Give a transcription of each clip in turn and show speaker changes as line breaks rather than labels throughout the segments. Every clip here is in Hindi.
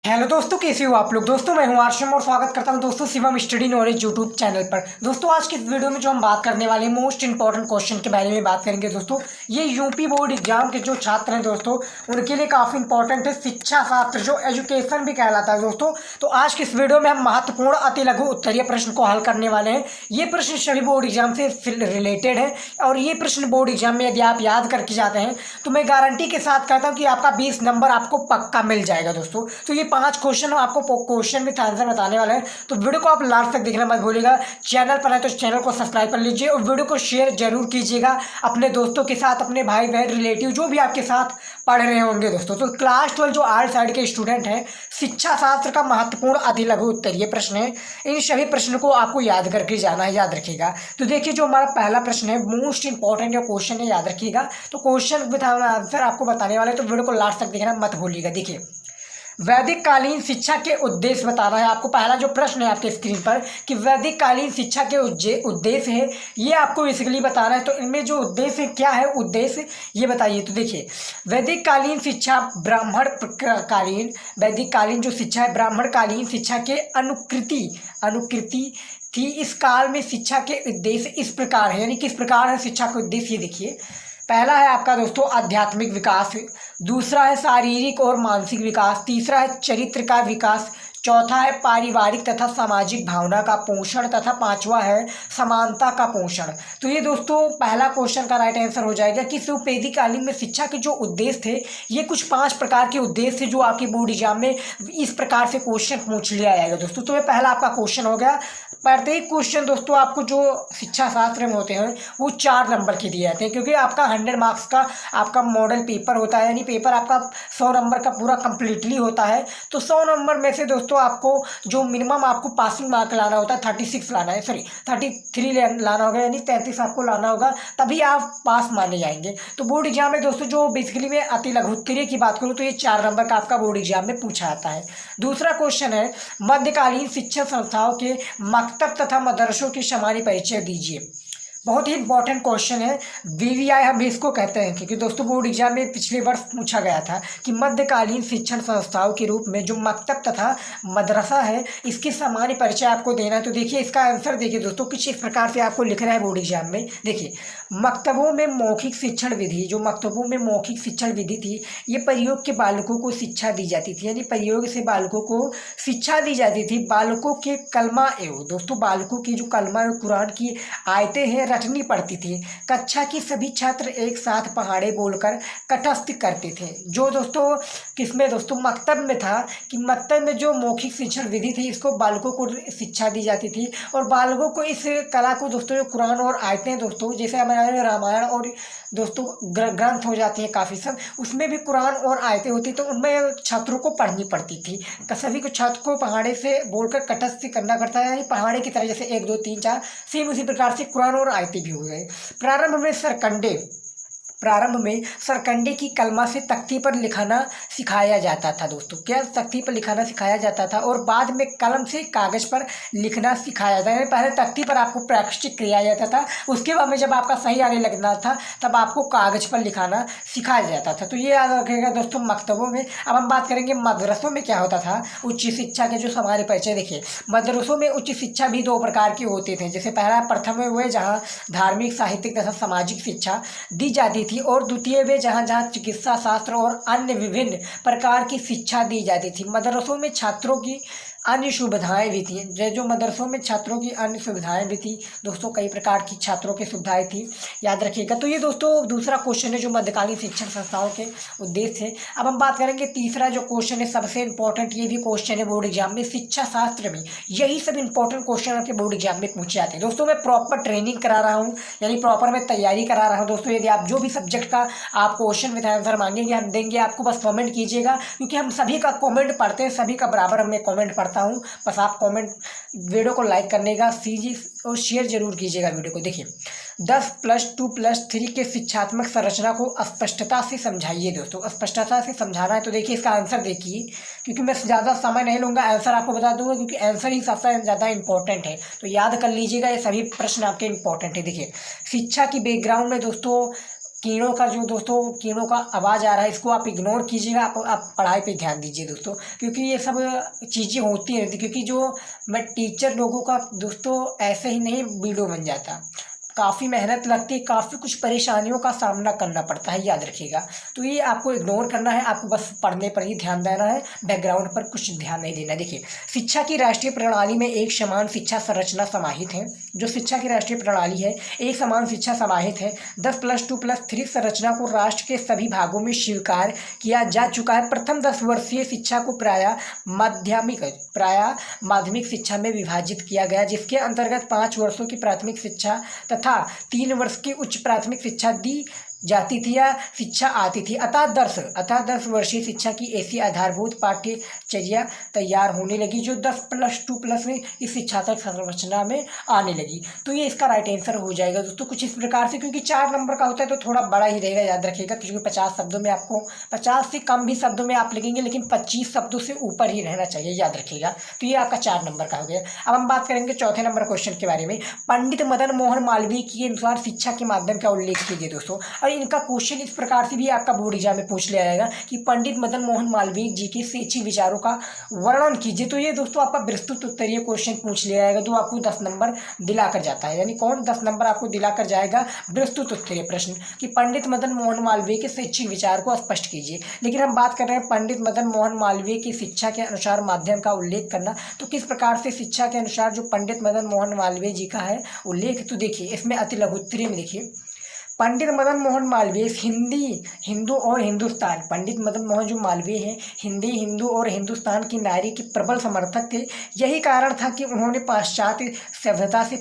हेलो दोस्तों, कैसे हो आप लोग। दोस्तों मैं हूं आर्शम और स्वागत करता हूं दोस्तों Shivam study knowledge YouTube channel पर। दोस्तों आज की इस वीडियो में जो हम बात करने वाले मोस्ट इंपॉर्टेंट क्वेश्चन के बारे में बात करेंगे। दोस्तों ये यूपी बोर्ड एग्जाम के जो छात्र हैं दोस्तों उनके लिए काफ़ी इंपॉर्टेंट है। शिक्षा शास्त्र जो एजुकेशन भी कहलाता है दोस्तों। तो आज की इस वीडियो में हम महत्वपूर्ण अति लघु उत्तरीय प्रश्न को हल करने वाले हैं। ये प्रश्न सभी बोर्ड एग्जाम से रिलेटेड है और ये प्रश्न बोर्ड एग्जाम में यदि आप याद करके जाते हैं तो मैं गारंटी के साथ कहता हूँ कि आपका 20 नंबर आपको पक्का मिल जाएगा दोस्तों। तो ये 5 क्वेश्चन आपको क्वेश्चन विथ आंसर बताने वाले हैं, तो वीडियो को आप लास्ट तक देखना मत भूलिएगा। चैनल पर है तो चैनल को सब्सक्राइब कर लीजिए और वीडियो को शेयर जरूर कीजिएगा अपने दोस्तों के साथ, अपने भाई बहन रिलेटिव जो भी आपके साथ पढ़ रहे होंगे दोस्तों। तो क्लास 12 जो आर्ट साइड के स्टूडेंट हैं, शिक्षा शास्त्र का महत्वपूर्ण अति लघु उत्तरीय प्रश्न है। इन सभी प्रश्नों को आपको याद करके जाना है, याद रखिएगा। तो देखिए जो हमारा पहला प्रश्न है मोस्ट इंपॉर्टेंट जो क्वेश्चन है, याद रखिएगा। तो क्वेश्चन विथ आंसर आपको बताने वाले, तो वीडियो को लास्ट तक देखना मत भूलिएगा। देखिए वैदिक कालीन शिक्षा के उद्देश्य बताना है आपको। पहला जो प्रश्न है आपके स्क्रीन पर कि वैदिक कालीन शिक्षा के उद्देश्य है, ये आपको बेसिकली बताना है। तो इनमें जो उद्देश्य क्या है, उद्देश्य ये बताइए। तो देखिए वैदिक कालीन शिक्षा ब्राह्मण कालीन, वैदिक कालीन जो शिक्षा है ब्राह्मण कालीन शिक्षा के अनुकृति थी। इस काल में शिक्षा के उद्देश्य इस प्रकार है, यानी किस प्रकार है शिक्षा का उद्देश्य, ये देखिए। पहला है आपका दोस्तों आध्यात्मिक विकास, दूसरा है शारीरिक और मानसिक विकास, तीसरा है चरित्र का विकास, चौथा है पारिवारिक तथा सामाजिक भावना का पोषण तथा पांचवा है समानता का पोषण। तो ये दोस्तों पहला क्वेश्चन का राइट आंसर हो जाएगा कि वैदिक कालीन में शिक्षा के जो उद्देश्य थे, ये कुछ 5 प्रकार के उद्देश्य थे जो आपके बोर्ड एग्जाम में इस प्रकार से क्वेश्चन पूछ लिया जाएगा दोस्तों। तो ये पहला आपका क्वेश्चन हो गया। प्रत्येक क्वेश्चन दोस्तों आपको जो शिक्षा शास्त्र में होते हैं वो 4 नंबर के दिए जाते हैं, क्योंकि आपका 100 मार्क्स का आपका मॉडल पेपर होता है, यानी पेपर आपका 100 नंबर का पूरा कंप्लीटली होता है। तो 100 नंबर में से दोस्तों आपको जो मिनिमम आपको पासिंग मार्क लाना होता है 36 लाना है, सॉरी 33 लाना होगा, यानी 33 आपको लाना होगा, तभी आप पास माने जाएंगे। तो बोर्ड एग्जाम में दोस्तों जो बेसिकली मैं अति लघु उत्तरीय की बात करूँ तो ये 4 नंबर का आपका बोर्ड एग्जाम में पूछा जाता है। दूसरा क्वेश्चन है मध्यकालीन शिक्षण संस्थाओं के मकतब तथा मदरसों के सामान्य परिचय दीजिए। बहुत ही इंपॉर्टेंट क्वेश्चन है, वीवीआई हम इसको कहते हैं, क्योंकि दोस्तों बोर्ड एग्जाम में पिछले वर्ष पूछा गया था कि मध्यकालीन शिक्षण संस्थाओं के रूप में जो मकतब तथा मदरसा है इसके सामान्य परिचय आपको देना है। तो देखिए इसका आंसर देखिए दोस्तों कुछ इस प्रकार से आपको लिखना है बोर्ड एग्जाम में। देखिए मकतबों में मौखिक शिक्षण विधि, जो मकतबों में मौखिक शिक्षण विधि थी, ये प्रयोग के बालकों को शिक्षा दी जाती थी, यानी प्रयोग से बालकों को शिक्षा दी जाती थी। बालकों के कलमा एवं दोस्तों बालकों की जो कलमा एवं कुरान की आयतें हैं रटनी पड़ती थी। कक्षा की सभी छात्र एक साथ पहाड़े बोलकर कंठस्थ करते थे। जो दोस्तों किसमें दोस्तों मकतब में था कि मकतब में जो मौखिक शिक्षण विधि थी इसको बालकों को शिक्षा दी जाती थी और बालकों को इस कला को दोस्तों जो कुरान और आयतें दोस्तों जैसे हमारे रामायण और दोस्तों ग्रंथ हो जाती हैं काफ़ी सब, उसमें भी कुरान और आयतें होती तो उनमें छात्रों को पढ़नी पड़ती थी। सभी को छात्र को पहाड़े से बोलकर कंठस्थ करना पड़ता है, यानी पहाड़े की तरह जैसे 1 2 3 4 सेम उसी प्रकार से कुरान और आयतें भी हो गए। प्रारंभ में सरकंडे की कलमा से तख्ती पर लिखाना सिखाया जाता था दोस्तों। क्या तख्ती पर लिखाना सिखाया जाता था और बाद में कलम से कागज़ पर लिखना सिखाया जाता है। पहले तख्ती पर आपको प्रैक्टिस किया जाता था, उसके बाद में जब आपका सही आने लगना था तब आपको कागज़ पर लिखाना सिखाया जाता था। तो ये याद रखिएगा दोस्तों मकतबों में। अब हम बात करेंगे मदरसों में क्या होता था। उच्च शिक्षा के जो हमारे परिचय देखिए, मदरसों में उच्च शिक्षा भी 2 प्रकार के होते थे। जैसे पहला प्रथम में हुए जहाँ धार्मिक साहित्यिक तथा सामाजिक शिक्षा दी जाती थी और द्वितीय वे जहाँ चिकित्सा शास्त्र और अन्य विभिन्न प्रकार की शिक्षा दी जाती थी। मदरसों में छात्रों की अन्य सुविधाएं भी थी। जो मदरसों में छात्रों की अन्य सुविधाएं भी थी दोस्तों, कई प्रकार की छात्रों की सुविधाएं थी, याद रखिएगा। तो ये दोस्तों दूसरा क्वेश्चन है जो मध्यकालीन शिक्षण संस्थाओं के उद्देश्य है। अब हम बात करेंगे तीसरा जो क्वेश्चन है सबसे इंपॉर्टेंट, ये भी क्वेश्चन है बोर्ड एग्जाम में। शिक्षा शास्त्र में यही सब इंपॉर्टेंट क्वेश्चन आपके बोर्ड एग्जाम में पूछे जाते हैं दोस्तों। मैं प्रॉपर ट्रेनिंग करा रहा हूँ, यानी प्रॉपर मैं तैयारी करा रहा हूँ दोस्तों। यदि आप जो भी सब्जेक्ट का आप क्वेश्चन विद आंसर मांगेंगे हम देंगे आपको, बस कॉमेंट कीजिएगा, क्योंकि हम सभी का कॉमेंट पढ़ते हैं, सभी का बराबर हमें कॉमेंट पढ़ता हूँ। बस आप कमेंट वीडियो को लाइक करने का कीजिए और शेयर जरूर कीजिएगा वीडियो को। देखिए 10+2+3 के शिक्षात्मक संरचना को स्पष्टता से समझाइए दोस्तों। स्पष्टता से समझाना है तो देखिए इसका आंसर देखिए, क्योंकि मैं ज़्यादा समय नहीं लूँगा, आंसर आपको बता दूंगा, क्योंकि आंसर ही सबसे ज़्यादा इंपॉर्टेंट है। तो याद कर लीजिएगा, ये सभी प्रश्न आपके इंपॉर्टेंट है। देखिए शिक्षा की बैकग्राउंड में दोस्तों कीड़ों का जो दोस्तों कीड़ों का आवाज़ आ रहा है इसको आप इग्नोर कीजिएगा, आप पढ़ाई पे ध्यान दीजिए दोस्तों, क्योंकि ये सब चीज़ें होती रहती, क्योंकि जो मैं टीचर लोगों का दोस्तों ऐसे ही नहीं वीडियो बन जाता, काफ़ी मेहनत लगती है, काफ़ी कुछ परेशानियों का सामना करना पड़ता है, याद रखिएगा। तो ये आपको इग्नोर करना है, आपको बस पढ़ने पर ही ध्यान देना है, बैकग्राउंड पर कुछ ध्यान नहीं देना। देखिए, शिक्षा की राष्ट्रीय प्रणाली में एक समान शिक्षा संरचना समाहित है। जो शिक्षा की राष्ट्रीय प्रणाली है, एक समान शिक्षा समाहित है। 10+2+3 संरचना को राष्ट्र के सभी भागों में स्वीकार किया जा चुका है। प्रथम 10 वर्षीय शिक्षा को प्रायः माध्यमिक शिक्षा में विभाजित किया गया, जिसके अंतर्गत 5 वर्षों की प्राथमिक शिक्षा तथा 3 वर्ष की उच्च प्राथमिक शिक्षा दी जाती थी या शिक्षा आती थी। अतः 10 वर्षीय शिक्षा की ऐसी आधारभूत पाठ्यचर्या तैयार होने लगी जो 10+2+ में इस शिक्षात्मक संरचना में आने लगी। तो ये इसका राइट आंसर हो जाएगा दोस्तों, कुछ इस प्रकार से, क्योंकि 4 नंबर का होता है तो थोड़ा बड़ा ही रहेगा, याद रखिएगा, क्योंकि 50 शब्दों में आपको 50 से कम भी शब्दों में आप लिखेंगे, लेकिन 25 शब्दों से ऊपर ही रहना चाहिए, याद रखिएगा। तो ये आपका 4 नंबर का हो गया। अब हम बात करेंगे चौथे नंबर क्वेश्चन के बारे में। पंडित मदन मोहन मालवीय के अनुसार शिक्षा के माध्यम का उल्लेख कीजिए दोस्तों। और इनका क्वेश्चन इस प्रकार से भी आपका बोर्ड एग्जाम में पूछ लिया जाएगा कि पंडित मदन मोहन मालवीय जी के शैक्षिक विचारों का वर्णन कीजिए। तो ये दोस्तों आपका विस्तृत उत्तरीय क्वेश्चन पूछ लिया जाएगा, जो आपको 10 नंबर दिलाकर जाता है। यानी कौन 10 नंबर आपको दिलाकर जाएगा? विस्तृत उत्तरीय प्रश्न कि पंडित मदन मोहन मालवीय के शैक्षिक विचार को स्पष्ट कीजिए। लेकिन हम बात कर रहे हैं पंडित मदन मोहन मालवीय की शिक्षा के अनुसार माध्यम का उल्लेख करना, तो किस प्रकार से शिक्षा के अनुसार जो पंडित मदन मोहन मालवीय जी का है उल्लेख, तो देखिए इसमें अति लघुत्तरीय में देखिए, पंडित मदन मोहन मालवीय हिंदू और हिंदुस्तान, पंडित मदन मोहन जो मालवीय हैं हिंदू और हिंदुस्तान की नारी के प्रबल समर्थक थे। यही कारण था कि उन्होंने पाश्चात्य सभ्यता से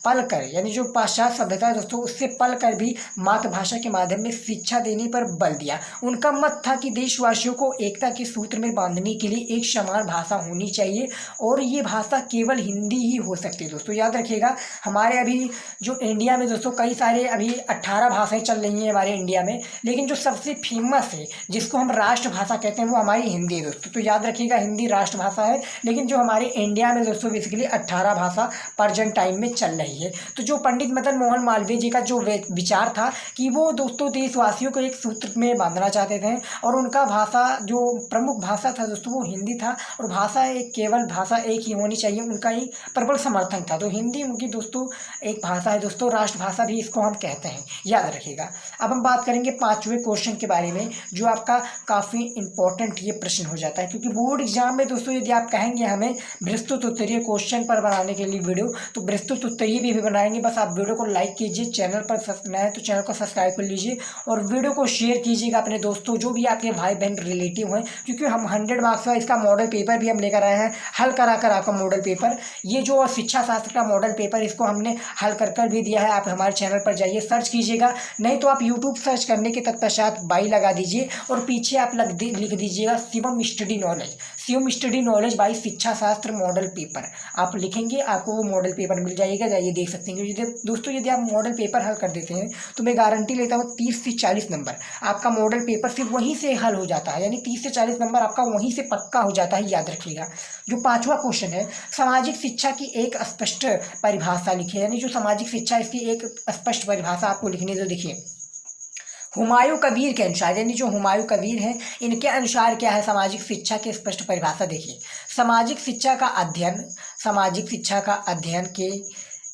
पल कर यानी जो पाश्चात्य सभ्यता है दोस्तों, उससे पल कर भी मातृभाषा के माध्यम में शिक्षा देने पर बल दिया। उनका मत था कि देशवासियों को एकता के सूत्र में बांधने के लिए एक समान भाषा होनी चाहिए, और ये भाषा केवल हिंदी ही हो सकती है दोस्तों, याद रखिएगा। हमारे अभी जो इंडिया में दोस्तों कई सारे अभी 18 भाषाएं चल रही हैं हमारे इंडिया में, लेकिन जो सबसे फेमस है, जिसको हम राष्ट्रभाषा कहते हैं, वो हमारी हिंदी है दोस्तों। तो याद रखिएगा, हिंदी राष्ट्रभाषा है, लेकिन जो हमारे इंडिया में दोस्तों बेसिकली 18 भाषा प्रेजेंट टाइम में चल रही है। तो जो पंडित मदन मोहन मालवीय जी का जो विचार था कि वो दोस्तों देशवासियों को एक सूत्र में बांधना चाहते थे, और उनका भाषा जो प्रमुख भाषा था दोस्तों वो हिंदी था, और भाषा केवल भाषा एक ही होनी चाहिए, उनका ही प्रबल समर्थन था। तो हिंदी उनकी दोस्तों एक भाषा है दोस्तों, राष्ट्रभाषा भी इसको हम कहते हैं, याद रखिएगा। अब हम बात करेंगे 5वें क्वेश्चन के बारे में, जो आपका काफ़ी इंपॉर्टेंट ये प्रश्न हो जाता है, क्योंकि बोर्ड एग्जाम में दोस्तों यदि आप कहेंगे हमें विस्तृत उत्तरीय क्वेश्चन पर बनाने के लिए वीडियो, तो विस्तृत उत्तरीय भी बनाएंगे। बस आप वीडियो को लाइक कीजिए, चैनल पर नया है तो चैनल को सब्सक्राइब कर लीजिए, और वीडियो को शेयर कीजिएगा अपने दोस्तों, जो भी आपके भाई बहन रिलेटिव हैं, क्योंकि हम 100 मार्क्स का इसका मॉडल पेपर भी हम लेकर आए हैं, हल कराकर आपका मॉडल पेपर, ये जो शिक्षा शास्त्र का मॉडल पेपर, इसको हमने हल कर भी दिया है। आप हमारे चैनल पर जाइए, सर्च कीजिएगा, नहीं तो आप यूट्यूब सर्च करने के तत्पश्चात बाई लगा दीजिए, और पीछे आप लिख दीजिएगा शिवम स्टडी नॉलेज बाई शिक्षा शास्त्र मॉडल पेपर। आप लिखेंगे, आपको वो मॉडल पेपर मिल जाएगा, जाइए देख सकते हैं। दोस्तों यदि आप मॉडल पेपर हल कर देते हैं तो मैं गारंटी लेता हूँ 30 से 40 नंबर आपका मॉडल पेपर सिर्फ वहीं से हल हो जाता है, यानी 30 से 40 नंबर आपका वहीं से पक्का हो जाता है, याद रखिएगा। जो 5वां क्वेश्चन है, सामाजिक शिक्षा की एक स्पष्ट परिभाषा लिखिए, यानी जो सामाजिक शिक्षा इसकी एक स्पष्ट परिभाषा आपको लिखने दो। देखिए, हुमायूं कबीर के अनुसार, यानी जो हुमायूं कबीर हैं इनके अनुसार क्या है सामाजिक शिक्षा की स्पष्ट परिभाषा? देखिए, सामाजिक शिक्षा का अध्ययन के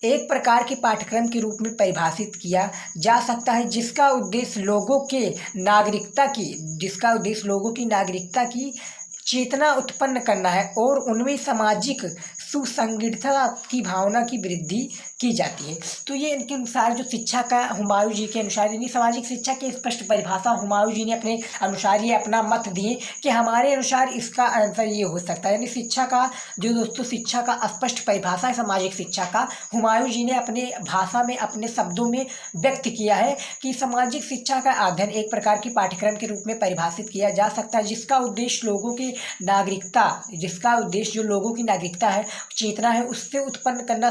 एक प्रकार के पाठ्यक्रम के रूप में परिभाषित किया जा सकता है, जिसका उद्देश्य लोगों की नागरिकता की चेतना उत्पन्न करना है, और उनमें सामाजिक सुसंगठितता की भावना की वृद्धि की जाती है। तो ये इनके अनुसार जो शिक्षा का हुमायूं जी के अनुसार, यानी सामाजिक शिक्षा की स्पष्ट परिभाषा हुमायूं जी ने अपने अनुसार ये अपना मत दिए कि हमारे अनुसार इसका आंसर ये हो सकता है। यानी शिक्षा का जो दोस्तों शिक्षा का स्पष्ट परिभाषा है सामाजिक शिक्षा का, हुमायूं जी ने अपने भाषा में अपने शब्दों में व्यक्त किया है कि सामाजिक शिक्षा का अध्ययन एक प्रकार की पाठ्यक्रम के रूप में परिभाषित किया जा सकता है, जिसका उद्देश्य लोगों की नागरिकता है, चेतना है, उससे उत्पन्न करना,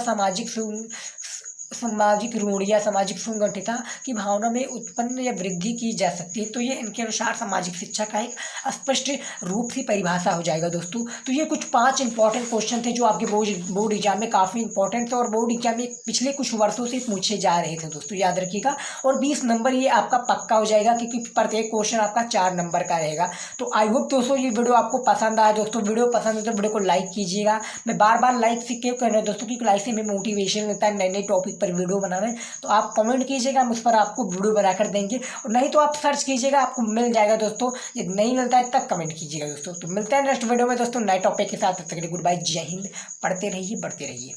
सामाजिक ऋण या सामाजिक संगठितता की भावना में उत्पन्न या वृद्धि की जा सकती है। तो ये इनके अनुसार सामाजिक शिक्षा का एक स्पष्ट रूप से परिभाषा हो जाएगा दोस्तों। तो ये कुछ 5 इंपॉर्टेंट क्वेश्चन थे जो आपके बोर्ड एग्जाम में काफ़ी इंपॉर्टेंट थे और बोर्ड एग्जाम में पिछले कुछ वर्षों से पूछे जा रहे थे दोस्तों, याद रखिएगा। और 20 नंबर ये आपका पक्का हो जाएगा क्योंकि प्रत्येक क्वेश्चन आपका 4 नंबर का रहेगा। तो आई होप दोस्तों ये वीडियो आपको पसंद आया दोस्तों। वीडियो पसंद है तो वीडियो को लाइक कीजिएगा। मैं बार बार लाइक से क्यों कर रहा हूँ दोस्तों, क्योंकि लाइक से हमें मोटिवेशन मिलता है नए नए टॉपिक पर वीडियो बनाने। तो आप कमेंट कीजिएगा, हम उस पर आपको वीडियो बनाकर देंगे, और नहीं तो आप सर्च कीजिएगा, आपको मिल जाएगा दोस्तों। ये नहीं मिलता है तब कमेंट कीजिएगा दोस्तों। तो मिलते हैं नेक्स्ट वीडियो में दोस्तों नए टॉपिक के साथ। तब तक के लिए गुड बाय, जय हिंद। पढ़ते रहिए, बढ़ते रहिए।